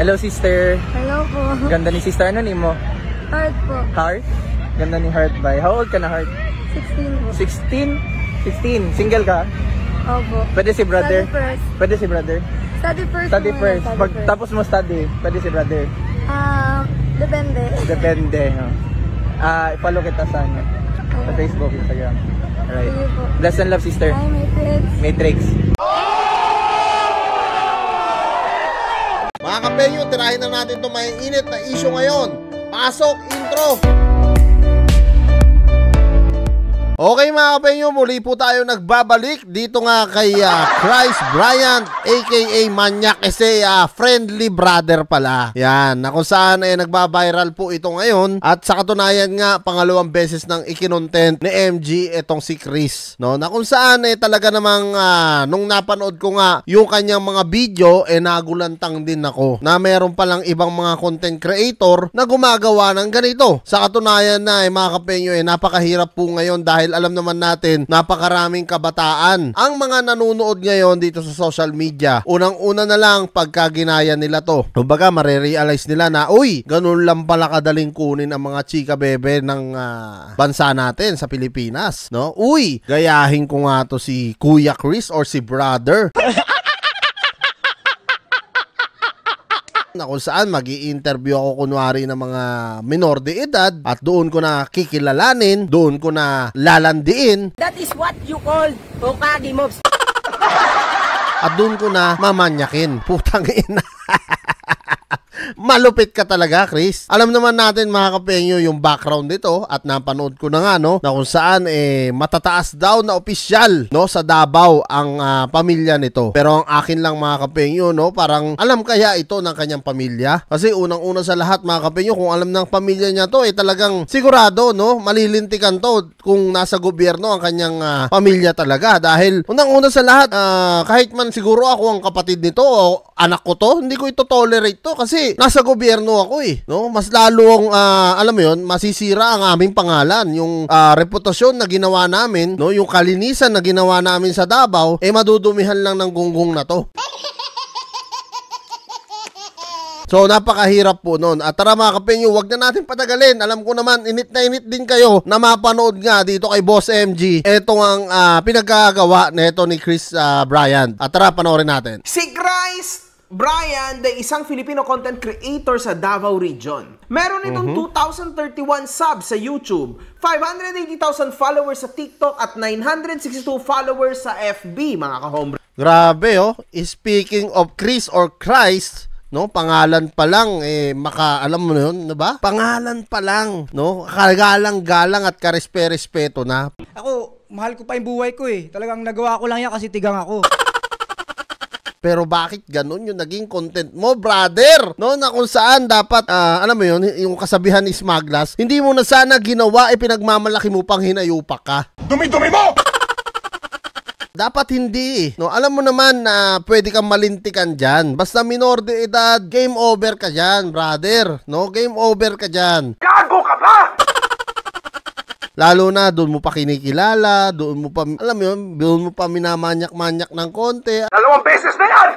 Hello, sister. Hello po. Ganda ni sister. Ano ni mo? Heart po. Heart? Ganda ni Heart by. How old ka na, Heart? 16 po. 16? 16. Single ka? Opo. Pwede si brother? Study first. Pwede si brother? Study first. Study muna, first. study Pag first. tapos mo study, pwede si brother? Depende. Depende. No? Follow kita sa Facebook, Instagram. Alright. Sige po. Bless and love, sister. Hi, Matrix. Matrix. Mga kapenyo, tirahin na natin itong may init na issue ngayon. Pasok, intro! Okay mga kapenyo, muli po tayo nagbabalik dito nga kay Chris Bryant aka Manyak kasi friendly brother pala. Yan, na kung saan nagbabiral po ito ngayon at sa katunayan nga pangalawang beses nang ikinontent ni MG itong si Chris. No, na kung saan talaga namang nung napanood ko nga yung kanyang mga video nagulantang din ako na meron palang ibang mga content creator na gumagawa ng ganito. Sa katunayan na mga kapenyo napakahirap po ngayon dahil alam naman natin napakaraming kabataan ang mga nanonood ngayon dito sa social media. Unang-una na lang pagka ginaya nila to. Kumbaga marerealize nila na uy, ganun lang pala kadaling kunin ang mga chika bebe ng bansa natin sa Pilipinas, no? Uy, gayahin ko nga to si Kuya Chris or si brother. Na kung saan magi-interview ako kunwari ng mga minor de edad at doon ko na kikilalanin, doon ko na lalandiin. That is what you call Hokage moves. At doon ko na mamanyakin. Putang ina. Malupit ka talaga, Chris. Alam naman natin mga kapenyo yung background nito at napanood ko na nga no na kung saan matataas daw na opisyal no sa Davao ang pamilya nito. Pero ang akin lang mga kapenyo no, parang alam kaya ito ng kanyang pamilya? Kasi unang-una sa lahat mga kapenyo, kung alam ng pamilya niya to talagang sigurado no, malilintikan to kung nasa gobyerno ang kanyang pamilya talaga. Dahil unang-una sa lahat, kahit man siguro ako ang kapatid nito o anak ko to, hindi ko ito tolerate to kasi nasa gobyerno ako no? Mas lalong alam mo yun, masisira ang aming pangalan, yung reputasyon na ginawa namin, no? Yung kalinisan na ginawa namin sa Davao, madudumihan lang ng gunggong na to. So napakahirap po noon. At tara mga kapenyo, wag na natin patagalin. Alam ko naman, init na init din kayo na mapanood nga dito kay Boss MG etong ang pinagkagawa nito ni Chris Bryant. At tara, panoorin natin. Si Chris Bryant ay isang Filipino content creator sa Davao Region. Meron itong 2,031 subs sa YouTube, 580,000 followers sa TikTok at 962 followers sa FB, mga kahombre. Grabe Speaking of Chris or Christ, no, pangalan pa lang alam mo yun, 'di ba? Pangalan pa lang, no? Kagalang-galang at karespe-respeto na. Ako, mahal ko pa yung buhay ko Talagang nagawa ko lang yan kasi tigang ako. Pero bakit ganun yung naging content mo, brother? No, na kung saan dapat, alam mo yun, yung kasabihan ni Smaglas, hindi mo na sana ginawa, pinagmamalaki mo pang hinayupak ka. Dumi-dumi mo! Dapat hindi no, alam mo naman na pwede kang malintikan dyan. Basta minor de edad, game over ka dyan, brother. No, game over ka dyan. Gago ka ba? Lalo na doon mo pa kinikilala, doon mo pa, alam mo yun, doon mo pa minamanyak-manyak ng konti. 2 beses na yan!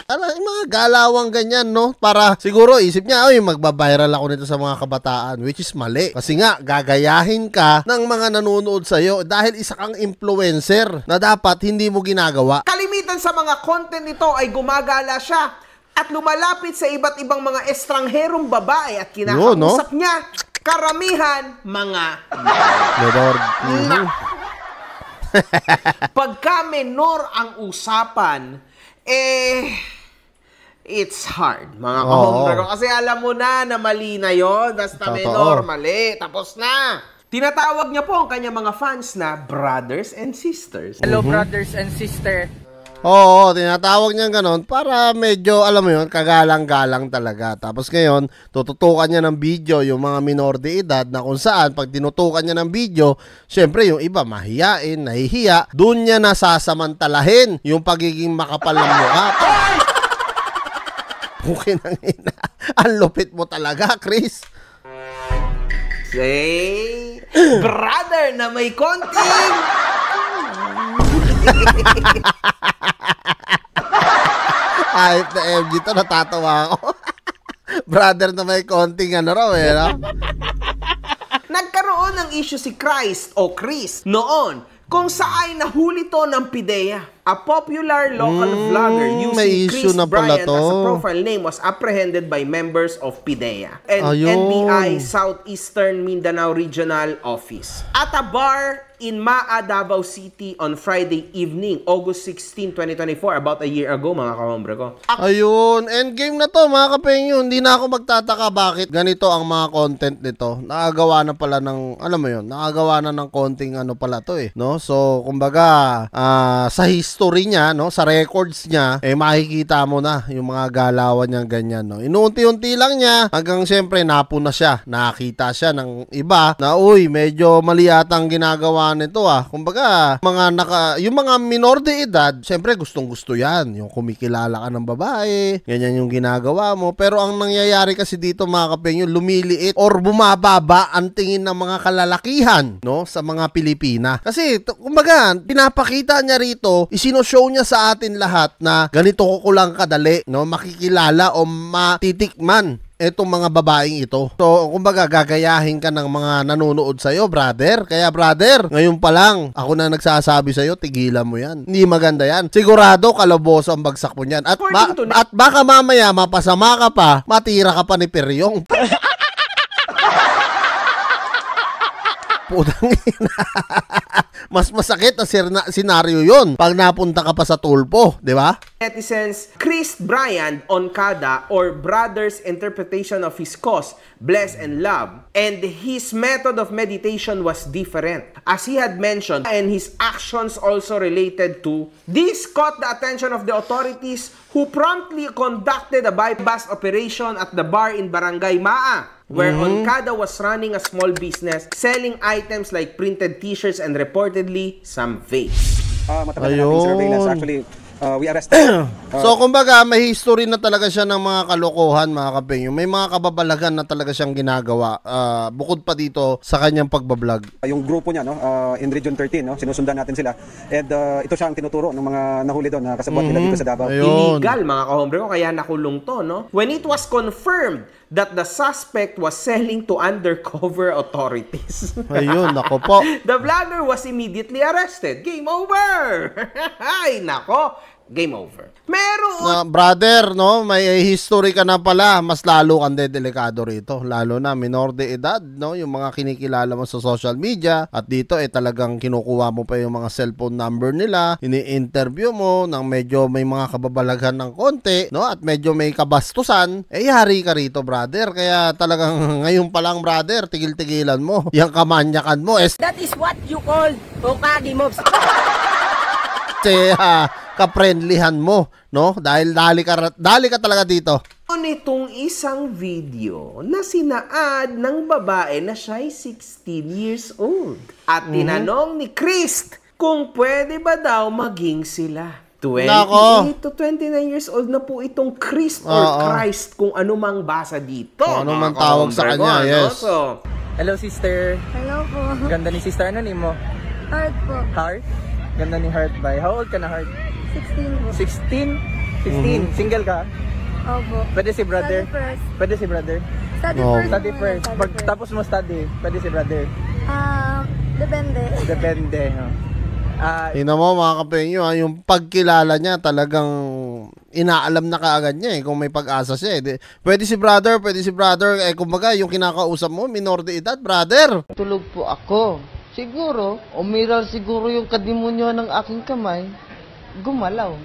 Mga galawang ganyan, no? Para siguro isip niya, ay magbabiral ako nito sa mga kabataan, which is mali. Kasi nga, gagayahin ka ng mga nanonood sa'yo dahil isa kang influencer na dapat hindi mo ginagawa. Kalimitan sa mga content nito ay gumagala siya at lumalapit sa iba't ibang mga estrangherong babae at kinakausap niya. Karamihan, mga pagka menor ang usapan, it's hard, mga kahombre. Kasi alam mo na mali na yon. Basta menor, mali. Tapos na. Tinatawag niya po ang kanyang mga fans na brothers and sisters. Hello, brothers and sister. Oo, tinatawag niya ganon para medyo, alam mo yun, kagalang-galang talaga. Tapos ngayon, tututukan niya ng video yung mga minor de edad na kung saan, pag tinutukan niya ng video, syempre yung iba mahiyain, nahihiya, doon niya nasasamantalahin yung pagiging makapal ng mukha. Okay nang ina. Ang lupit mo talaga, Chris. Say, brother na may konting Hype na MG to, natatawa ako. Brother na may konting ano raw eh, no? Nagkaroon ng issue si Christ o Chris noon kung saan nahuli to ng PIDEA. A popular local vlogger may using issue Chris na pala Bryant to. as a profile name was apprehended by members of PIDEA and Ayun. NBI Southeastern Mindanao Regional Office at a bar in Maa, Davao City on Friday evening, August 16, 2024, about a year ago, mga kahombre ko. Ayun, endgame na to mga kapengyo. Hindi na ako magtataka bakit ganito ang mga content nito. Nakagawa na pala ng, alam mo yun, nakagawa na ng konting ano pala to eh, no? So, kumbaga, sa history niya, no, sa records niya, eh makikita mo na yung mga galawan niya ganyan, no. Inuunti-unti lang niya hanggang siyempre napuna siya. Nakita siya ng iba na uy, medyo mali yata ang ginagawa nito ah. Kumbaga, yung mga minor de edad, siyempre gustong-gusto 'yan. Yung kumikilala ka ng babae, ganyan yung ginagawa mo. Pero ang nangyayari kasi dito mga kapengyo, lumiliit or bumababa ang tingin ng mga kalalakihan, no, sa mga Pilipina. Kasi kumbaga, pinapakita niya rito, isinoshow niya sa atin lahat na ganito ko lang kadali, no, makikilala o matitikman etong mga babaeng ito. So, kumbaga, gagayahin ka ng mga nanonood sa'yo, brother. Kaya, brother, ngayon pa lang, ako na nagsasabi sa'yo, tigilan mo yan. Hindi maganda yan. Sigurado, kalaboso ang bagsak mo yan. At baka mamaya, mapasama ka pa, matira ka pa ni Peryong. Putang ina. Mas masakit na senaryo yun pag napunta ka pa sa tulpo, di ba? Netizens, Chris Bryant Oncada or brother's interpretation of his cause, bless and love, and his method of meditation was different. As he had mentioned, and his actions also related to, this caught the attention of the authorities who promptly conducted a bypass operation at the bar in Barangay Maa, where Oncada was running a small business selling items like printed t-shirts and reportedly some vapes. Matagal na nating surveillance. Actually, we arrested. So, kumbaga, may history na talaga siya ng mga kalokohan, mga kapengyo. May mga kababalagan na talaga siyang ginagawa. Bukod pa dito sa kanyang pagbablog. Yung grupo niya, no, in Region 13, no, sinusundan natin sila. And ito siya ang tinuturo ng mga nahuli doon na kasabwat nila dito sa Davao. Ayun. Illegal, mga kahombre ko, kaya nakulong to, no? When it was confirmed that the suspect was selling to undercover authorities. Ayun, nako po. The vlogger was immediately arrested. Game over! Ay, nako! Game over. Meron! Brother, no, may history ka na pala. Mas lalo kang delikado rito. Lalo na minor de edad, no, yung mga kinikilala mo sa social media. At dito, talagang kinukuha mo pa yung mga cellphone number nila. Ini-interview mo ng medyo may mga kababalaghan ng konti, no, at medyo may kabastusan. Yari ka rito, brother. Kaya talagang ngayon pa lang, brother, tigil-tigilan mo. Yung kamanyakan mo. That is what you call Hokage mobs. Ka-friendlyhan mo, no? Dahil dali ka talaga dito. Nitong isang video na sinaad ng babae na siya'y 16 years old. At tinanong ni Chris kung pwede ba daw maging sila. 28 to 29 years old na po itong Chris or Christ kung ano mang basa dito. Kung ano mang tawag sa kanya, yes. So, Hello, sister. Hello po. Ganda ni sister. Ano name mo? Heart po. Heart? Ganda ni Heart by. How old ka na, Heart? 16 po. 16? 16? Single ka? Opo. Pwede si brother? Study first. Pwede si brother? Study No. first. Study muna, first. study Pag first. tapos mo study, pwede si brother? Depende. Depende. No? Tingnan mo mga kapengyo, yung pagkilala niya talagang inaalam na kaagad niya kung may pag-asa siya Pwede si brother, kumbaga yung kinakausap mo, minor de edad, brother. Tulog po ako. Siguro, umiral siguro yung kadimonyo ng aking kamay. Gumalaw.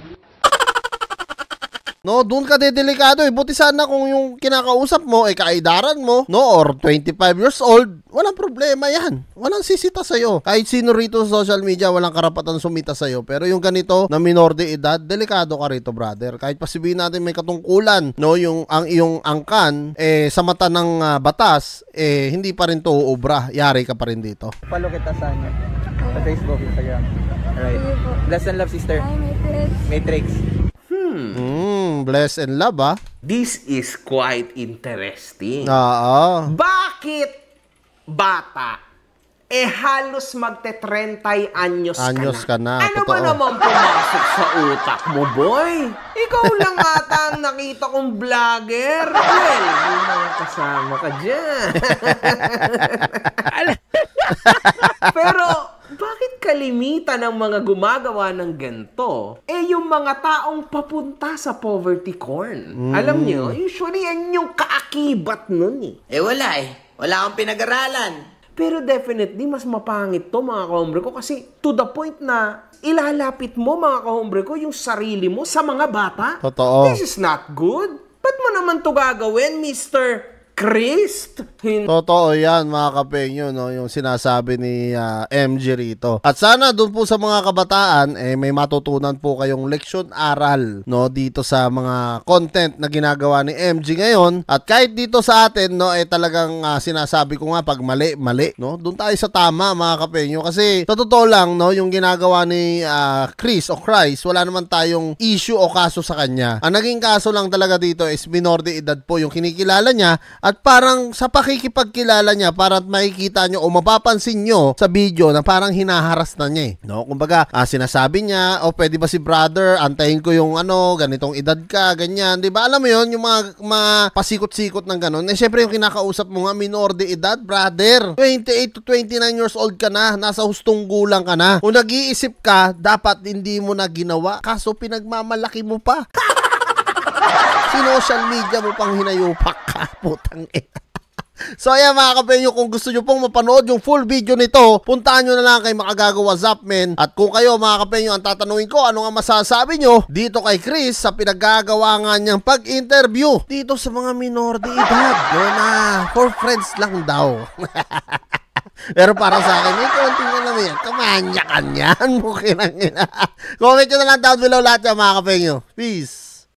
No, doon ka delikado Buti sana kung yung kinakausap mo kaedaran mo, no, or 25 years old, walang problema yan. Walang sisita sa'yo. Kahit sino rito sa social media, walang karapatan sumita sa'yo. Pero yung ganito, na minor de edad, delikado ka rito, brother. Kahit pasibihin natin may katungkulan, no, yung ang iyong angkan, sa mata ng batas, hindi pa rin to uubra. Yari ka pa rin dito. Follow kita sa Facebook, Instagram. Alright. Sige po. Bless and love, sister. Hi, Matrix. Matrix. Bless and love, this is quite interesting. Oo. Bakit bata halos magte-30 anyos Ka na. Ano ba Totoo. naman pumasok sa utak mo, boy? Ikaw lang ata ang nakita kong vlogger. Well, may mga kasama ka dyan. Pero, bakit kalimitan ng mga gumagawa ng ganito? Yung mga taong papunta sa poverty corn. Alam nyo, usually yan yung kaakibat nun Wala Wala akong pinag-aralan. Pero definitely, mas mapangit to mga kahombre ko kasi to the point na ilalapit mo mga kahombre ko yung sarili mo sa mga bata. Totoo. This is not good. Ba't mo naman to gagawin, Mr. Christ? Totoo yan mga kapenyo, no? Yung sinasabi ni MG rito. At sana doon po sa mga kabataan, may matutunan po kayong leksyon aral, no? Dito sa mga content na ginagawa ni MG ngayon. At kahit dito sa atin, no? Talagang sinasabi ko nga pag mali, no? Doon tayo sa tama mga kapenyo. Kasi sa totoo lang, no? Yung ginagawa ni Chris o Christ, wala naman tayong issue o kaso sa kanya. Ang naging kaso lang talaga dito is minor de edad po yung kinikilala niya. At parang sa pakikipagkilala niya, para makikita nyo o mapapansin nyo sa video na parang hinaharas na niya no? Kumbaga, sinasabi niya, pwede ba si brother, antayin ko yung ganitong edad ka, ganyan, di ba? Alam mo yun, yung mga pasikot-sikot ng ganon. Syempre yung kinakausap mo nga, minor de edad, brother. 28 to 29 years old ka na, nasa hustong gulang ka na. Kung nag-iisip ka, dapat hindi mo na ginawa, kaso pinagmamalaki mo pa. Social media mo pang hinayupak ka, putang ina. So ayan mga kapenyo, kung gusto nyo pong mapanood yung full video nito, puntahan nyo na lang kay Makagagawa Zapmen. At kung kayo mga kapenyo ang tatanungin ko, ano nga masasabi nyo dito kay Chris sa pinagagawa nga niyang pag-interview dito sa mga minor de edad, no, na for friends lang daw. Pero para sa akin, may konting alam yan, kamanyakan yan, mukinang ina. Comment nyo na lang down below lahat yan mga kapenyo. Peace!